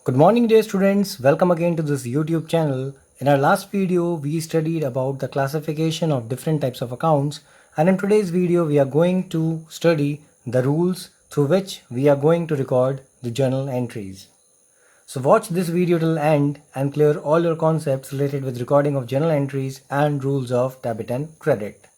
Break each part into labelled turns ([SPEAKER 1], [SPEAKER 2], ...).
[SPEAKER 1] Good morning, dear students. Welcome again to this YouTube channel. In our last video, we studied about the classification of different types of accounts, and in today's video, we are going to study the rules through which we are going to record the journal entries. So watch this video till end and clear all your concepts related with recording of journal entries and rules of debit and credit.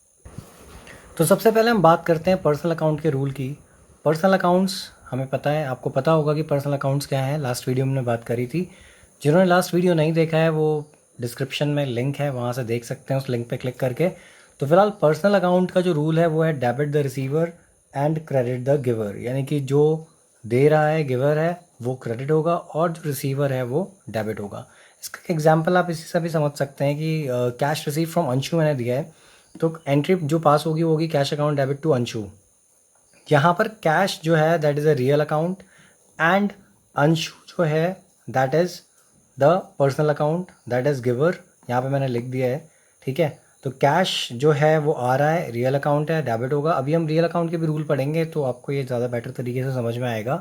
[SPEAKER 1] तो सबसे पहले हम बात करते हैं personal account के rule की। Personal accounts हमें पता है, आपको पता होगा कि पर्सनल अकाउंट्स क्या हैं। लास्ट वीडियो में हमने बात करी थी। जिन्होंने लास्ट वीडियो नहीं देखा है वो डिस्क्रिप्शन में लिंक है, वहाँ से देख सकते हैं उस लिंक पे क्लिक करके। तो फिलहाल पर्सनल अकाउंट का जो रूल है वो है debit the receiver and credit the giver, यानी कि जो दे रहा है गिवर है वो क्रेडिट होगा और जो रिसीवर है वो डेबिट होगा। इसका एग्जाम्पल आप इसी से भी समझ सकते हैं कि कैश रिसीव फ्रॉम अंशु मैंने दिया है, तो एंट्री जो पास होगी वो होगी cash account debit to Anshu. यहाँ पर कैश जो है that is a real account and Anshu जो है that is the personal account that is giver. यहाँ पे मैंने लिख दिया है, ठीक है। तो कैश जो है वो आ रहा है, रियल अकाउंट है, डेबिट होगा। अभी हम रियल अकाउंट के भी रूल पढ़ेंगे तो आपको ये ज़्यादा बेटर तरीके से समझ में आएगा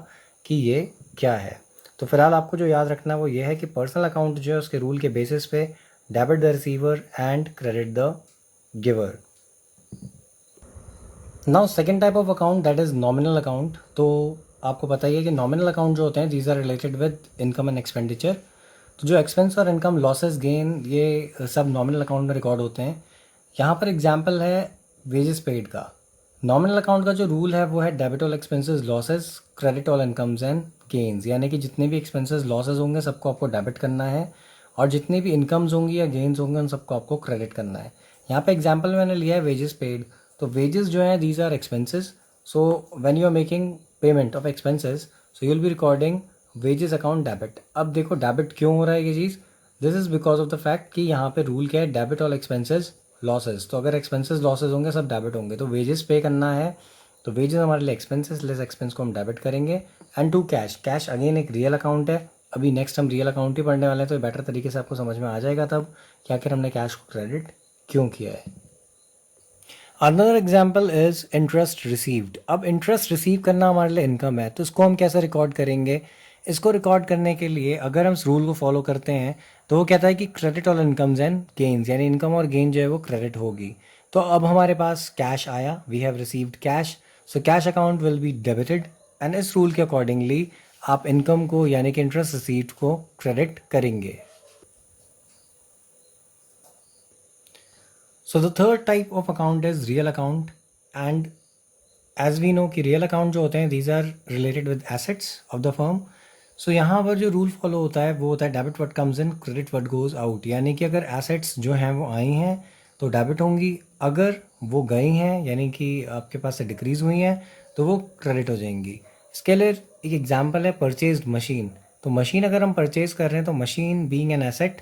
[SPEAKER 1] कि ये क्या है। तो फिलहाल आपको जो याद रखना है वो ये है कि पर्सनल अकाउंट जो है उसके रूल के बेसिस पे debit the receiver and credit the giver. Now second type of account that is nominal account. तो आपको पता ही है कि नॉमिनल अकाउंट जो होते हैं these are related with income and expenditure. तो जो एक्सपेंस और इनकम, लॉसेस, गेन, ये सब नॉमिनल अकाउंट में रिकॉर्ड होते हैं। यहाँ पर एग्जांपल है वेजेस पेड का। नॉमिनल अकाउंट का जो रूल है वो है debit all expenses losses credit all incomes and gains, यानी कि जितने भी एक्सपेंसेस लॉसेस होंगे सबको आपको डेबिट करना है और जितनी भी इनकम्स होंगी या गेन्स होंगे उन सबको आपको क्रेडिट करना है। यहाँ पे एग्जांपल मैंने लिया है वेजेस पेड। तो वेजेस जो है these are expenses, so when you are making payment of expenses so you will be recording wages account debit. अब देखो डेबिट क्यों हो रहा है ये चीज़, this is because of the fact कि यहाँ पे रूल क्या है, डेबिट ऑल एक्सपेंसेस लॉसेस। तो अगर एक्सपेंसेस लॉसेस होंगे सब डेबिट होंगे, तो वेजेस पे करना है तो वेजेस हमारे लिए एक्सपेंसेस, लेस एक्सपेंस को हम डेबिट करेंगे। And to cash, cash again एक रियल अकाउंट है। अभी नेक्स्ट हम रियल अकाउंट ही पढ़ने वाले हैं तो बेटर तरीके से आपको समझ में आ जाएगा तब कि आखिर हमने कैश को क्रेडिट क्यों किया है। Another example is interest received. अब इंटरेस्ट रिसीव करना हमारे लिए इनकम है, तो इसको हम कैसे रिकॉर्ड करेंगे। इसको रिकॉर्ड करने के लिए अगर हम इस रूल को फॉलो करते हैं तो वो कहता है कि credit all incomes and gains, यानी इनकम और गेन जो है वो क्रेडिट होगी। तो अब हमारे पास कैश आया, we have received cash, so cash account will be debited एंड इस रूल के अकॉर्डिंगली आप इनकम को यानी कि इंटरेस्ट रिसीव्ड को क्रेडिट करेंगे। So the third type of account is real account and as we know कि रियल अकाउंट जो होते हैं these are related with assets of the firm. So यहाँ पर जो रूल फॉलो होता है वो होता है debit what comes in credit what goes out, यानी कि अगर एसेट्स जो हैं वो आई हैं तो डेबिट होंगी, अगर वो गई हैं यानी कि आपके पास से डिक्रीज़ हुई हैं तो वो क्रेडिट हो जाएंगी। इसके लिए एक एग्जांपल है परचेज्ड मशीन। तो मशीन अगर हम परचेज कर रहे हैं तो मशीन बीइंग एन एसेट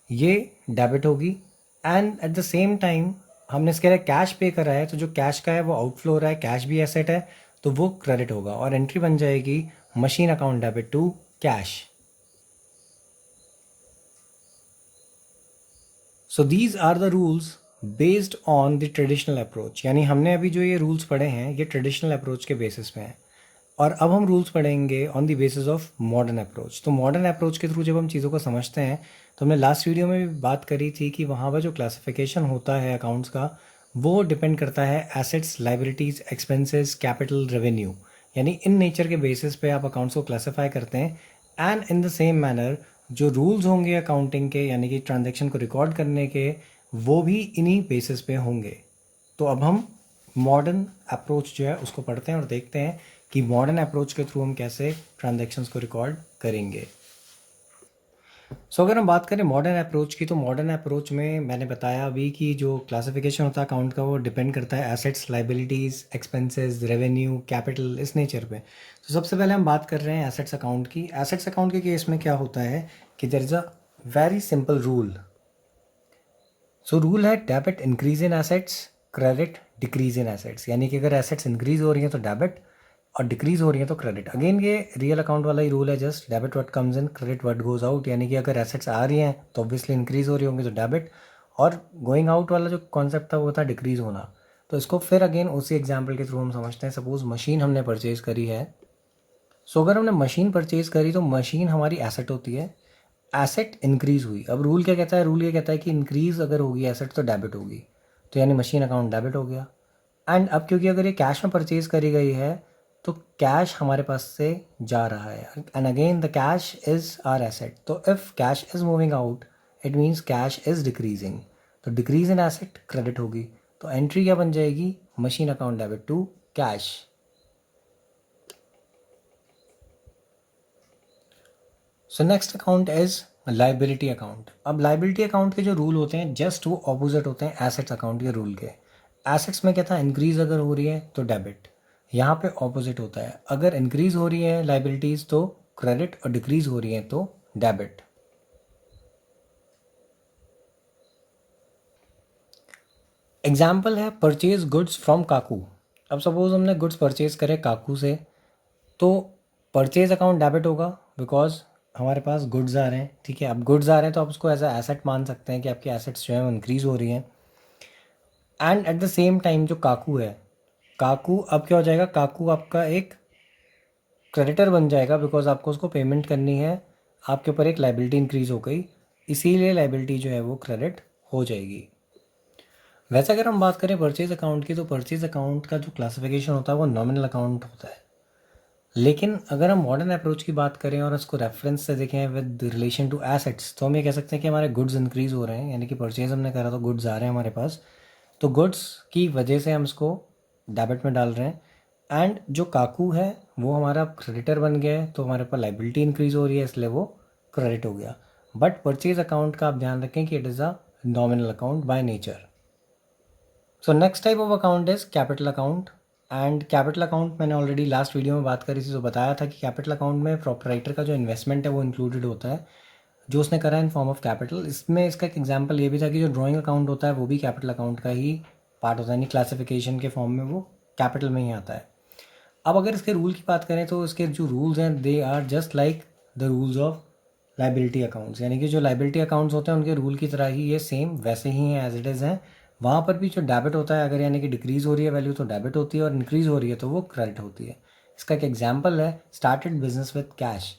[SPEAKER 1] ये डेबिट होगी and at the same time हमने इसके लिए कैश पे करा है तो जो कैश का है वो आउटफ्लो हो रहा है, कैश भी एसेट है तो वो क्रेडिट होगा और एंट्री बन जाएगी machine account debit to cash. So these are the rules based on the traditional approach, यानी हमने अभी जो ये रूल्स पढ़े हैं ये ट्रेडिशनल अप्रोच के बेसिस पे हैं और अब हम रूल्स पढ़ेंगे on the basis of modern approach. तो मॉडर्न अप्रोच के थ्रू जब हम चीज़ों को समझते हैं तो हमने लास्ट वीडियो में भी बात करी थी कि वहाँ पर जो क्लासिफिकेशन होता है अकाउंट्स का वो डिपेंड करता है assets, liabilities, expenses, capital, revenue, यानी इन नेचर के बेसिस पे आप अकाउंट्स को क्लासीफाई करते हैं। And in the same manner जो रूल्स होंगे अकाउंटिंग के यानी कि ट्रांजैक्शन को रिकॉर्ड करने के वो भी इन्हीं बेसिस पे होंगे। तो अब हम मॉडर्न अप्रोच जो है उसको पढ़ते हैं और देखते हैं कि मॉडर्न अप्रोच के थ्रू हम कैसे ट्रांजैक्शंस को रिकॉर्ड करेंगे। सो अगर हम बात करें मॉडर्न अप्रोच की तो मॉडर्न अप्रोच में मैंने बताया अभी कि जो क्लासिफिकेशन होता है अकाउंट का वो डिपेंड करता है assets, liabilities, expenses, revenue, capital, इस नेचर पे। तो सबसे पहले हम बात कर रहे हैं एसेट्स अकाउंट की। एसेट्स अकाउंट के केस में क्या होता है कि there is a very simple rule. So rule है debit increase in assets, credit decrease in assets, यानी कि अगर एसेट्स इंक्रीज हो रही हैं तो डेबिट और डिक्रीज हो रही है तो क्रेडिट। अगेन ये रियल अकाउंट वाला ही रूल है, just debit what comes in credit what goes out, यानी कि अगर एसेट्स आ रही हैं तो ऑब्वियसली इंक्रीज हो रही होंगी तो डेबिट, और गोइंग आउट वाला जो कॉन्सेप्ट था वो था डिक्रीज होना। तो इसको फिर अगेन उसी एग्जाम्पल के थ्रू हम समझते हैं। सपोज मशीन हमने परचेज करी है सो अगर हमने मशीन परचेज करी तो मशीन हमारी एसेट होती है, एसेट इंक्रीज हुई। अब रूल क्या कहता है, रूल ये कहता है कि इंक्रीज अगर होगी एसेट तो डेबिट होगी, तो यानी मशीन अकाउंट डेबिट हो गया। एंड अब क्योंकि अगर ये कैश में परचेज करी गई है तो कैश हमारे पास से जा रहा है, and again the cash is our asset. तो if cash is moving out it means cash is decreasing, तो डिक्रीज इन एसेट क्रेडिट होगी। तो एंट्री क्या बन जाएगी, machine account debit to cash. So next account is liability account. अब liability account के जो रूल होते हैं जस्ट वो ऑपोजिट होते हैं एसेट्स अकाउंट के रूल के। एसेट्स में क्या था, इंक्रीज अगर हो रही है तो डेबिट, यहाँ पे ऑपोजिट होता है, अगर इंक्रीज हो रही है लाइबिलिटीज तो क्रेडिट और डिक्रीज हो रही है तो डेबिट। एग्जाम्पल है परचेज गुड्स फ्रॉम काकू। अब सपोज हमने गुड्स परचेज करे काकू से, तो परचेज अकाउंट डेबिट होगा बिकॉज हमारे पास गुड्स आ रहे हैं। ठीक है, अब गुड्स आ रहे हैं तो आप उसको एज अ एसेट मान सकते हैं कि आपकी एसेट्स जो है वो इंक्रीज हो रही हैं। And at the same time जो काकू है, काकू अब क्या हो जाएगा, काकू आपका एक क्रेडिटर बन जाएगा बिकॉज आपको उसको पेमेंट करनी है, आपके ऊपर एक लाइबिलिटी इंक्रीज हो गई, इसीलिए लाइबिलिटी जो है वो क्रेडिट हो जाएगी। वैसे अगर हम बात करें परचेज अकाउंट की, तो परचेज अकाउंट का जो क्लासिफिकेशन होता है वो नॉमिनल अकाउंट होता है। लेकिन अगर हम मॉडर्न अप्रोच की बात करें और उसको रेफरेंस से देखें विद रिलेशन टू एसेट्स, तो हम ये कह सकते हैं कि हमारे गुड्स इंक्रीज हो रहे हैं, यानी कि परचेज हमने करा तो गुड्स आ रहे हैं हमारे पास, तो गुड्स की वजह से हम इसको डेबिट में डाल रहे हैं। एंड जो काकू है वो हमारा क्रेडिटर बन गया है, तो हमारे पास लाइबिलिटी इंक्रीज हो रही है इसलिए वो क्रेडिट हो गया। बट परचेज अकाउंट का आप ध्यान रखें कि it is a nominal account by nature. So next type of account is capital account. And capital account मैंने ऑलरेडी लास्ट वीडियो में बात करी थी, तो बताया था कि कैपिटल अकाउंट में प्रोपराइटर का जो इन्वेस्टमेंट है वो इंक्लूडेड होता है, जो उसने करा इन फॉर्म ऑफ कैपिटल। इसमें इसका एक एग्जांपल ये भी था कि जो ड्राइंग अकाउंट होता है वो भी कैपिटल अकाउंट का ही पार्ट होता है, यानी क्लासिफिकेशन के फॉर्म में वो कैपिटल में ही आता है। अब अगर इसके रूल की बात करें तो इसके जो रूल्स हैं they are just like the rules of liability accounts, यानी कि जो लाइबिलिटी अकाउंट्स होते हैं उनके रूल की तरह ही ये सेम वैसे ही हैं एज इट इज़ हैं। वहाँ पर भी जो डेबिट होता है, अगर यानी कि डिक्रीज़ हो रही है वैल्यू तो डेबिट होती है, और इंक्रीज़ हो रही है तो वो क्रेडिट होती है। इसका एक एग्जाम्पल है स्टार्टेड बिजनेस विद कैश,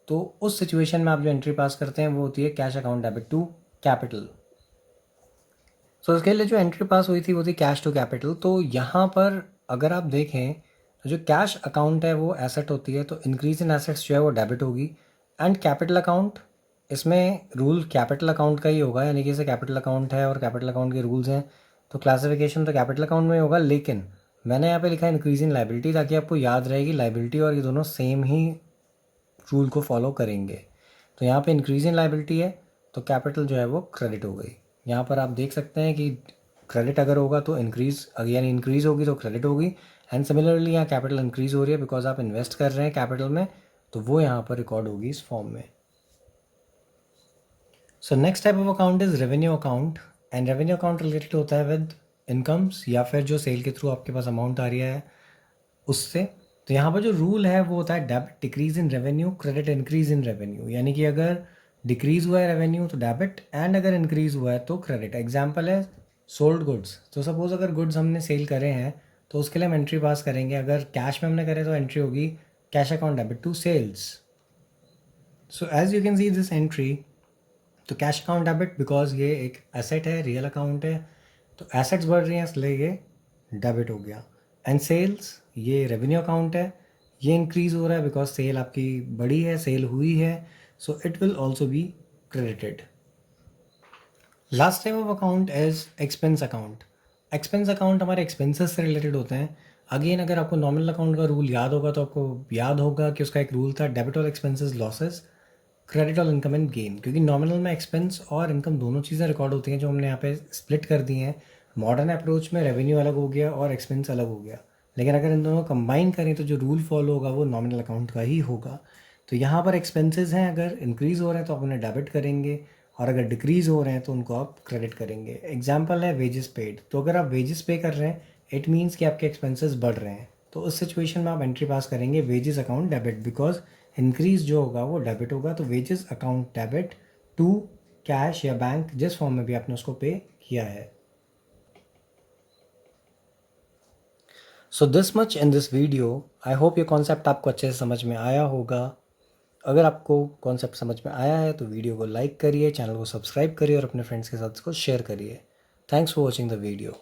[SPEAKER 1] तो उस सिचुएशन में आप जो एंट्री पास करते हैं वो होती है cash account debit to capital. So इसके लिए जो एंट्री पास हुई थी वो थी कैश टू कैपिटल। तो यहाँ पर अगर आप देखें तो जो कैश अकाउंट है वो एसेट होती है, तो इंक्रीज इन एसेट्स जो है वो डेबिट होगी। एंड कैपिटल अकाउंट, इसमें रूल कैपिटल अकाउंट का ही होगा, यानी कि इसे कैपिटल अकाउंट है और कैपिटल अकाउंट के रूल्स हैं, तो क्लासिफिकेशन तो कैपिटल अकाउंट में ही होगा। लेकिन मैंने यहाँ पे लिखा है इंक्रीज इन लाइबिलिटी, ताकि आपको याद रहेगी लाइबिलिटी और ये दोनों सेम ही रूल को फॉलो करेंगे। तो यहाँ पे इंक्रीज इन लाइबिलिटी है तो कैपिटल जो है वो क्रेडिट हो गई। यहाँ पर आप देख सकते हैं कि क्रेडिट अगर होगा तो इंक्रीज, यानी इंक्रीज होगी तो क्रेडिट होगी। एंड सिमिलरली यहाँ कैपिटल इंक्रीज हो रही है बिकॉज आप इन्वेस्ट कर रहे हैं कैपिटल में, तो वो यहाँ पर रिकॉर्ड होगी इस फॉर्म में। So next type of account is revenue account. And revenue account related होता है विद इनकम्स, या फिर जो सेल के थ्रू आपके पास अमाउंट आ रही है उससे। तो यहाँ पर जो रूल है वो होता है debit decrease in revenue, credit increase in revenue, यानी कि अगर डिक्रीज हुआ है रेवेन्यू तो डेबिट, एंड अगर इंक्रीज हुआ है तो क्रेडिट। एग्जाम्पल है सोल्ड गुड्स, तो सपोज अगर गुड्स हमने सेल करे हैं तो उसके लिए हम एंट्री पास करेंगे, अगर कैश में हमने करे तो एंट्री होगी cash account debit to sales. So as you can see this entry, तो कैश अकाउंट डेबिट बिकॉज ये एक एसेट है, रियल अकाउंट है, तो एसेट्स बढ़ रही हैं इसलिए ये डेबिट हो गया। एंड सेल्स, ये रेवेन्यू अकाउंट है, ये इंक्रीज हो रहा है बिकॉज सेल आपकी बड़ी है, सेल हुई है, so it will also be credited. Last type of account is expense account. Expense account हमारे एक्सपेंसेस से रिलेटेड होते हैं। अगेन अगर आपको नॉमिनल अकाउंट का रूल याद होगा तो आपको याद होगा कि उसका एक रूल था डेबिट और एक्सपेंसेस लॉसेस, क्रेडिट और इनकम एंड गेन। क्योंकि नॉमिनल में एक्सपेंस और इनकम दोनों चीज़ें रिकॉर्ड होती हैं जो हमने यहाँ पे स्प्लिट कर दी हैं। मॉडर्न अप्रोच में रेवेन्यू अलग हो गया और एक्सपेंस अलग हो गया, लेकिन अगर इन दोनों को कंबाइन करें तो जो रूल फॉलो होगा वो नॉमिनल अकाउंट का ही होगा। तो यहाँ पर एक्सपेंसेस हैं, अगर इंक्रीज़ हो रहे हैं तो आप उन्हें डेबिट करेंगे, और अगर डिक्रीज़ हो रहे हैं तो उनको आप क्रेडिट करेंगे। एग्जाम्पल है वेजेस पेड, तो अगर आप वेजेस पे कर रहे हैं इट मीन्स कि आपके एक्सपेंसेस बढ़ रहे हैं, तो उस सिचुएशन में आप एंट्री पास करेंगे wages account debit, because increase जो होगा वो डेबिट होगा। तो wages account debit to cash या बैंक, जिस फॉर्म में भी आपने उसको पे किया है। So this much in this video. I hope ये कॉन्सेप्ट आपको अच्छे से समझ में आया होगा। अगर आपको कॉन्सेप्ट समझ में आया है तो वीडियो को लाइक करिए, चैनल को सब्सक्राइब करिए और अपने फ्रेंड्स के साथ इसको शेयर करिए। Thanks for watching the video.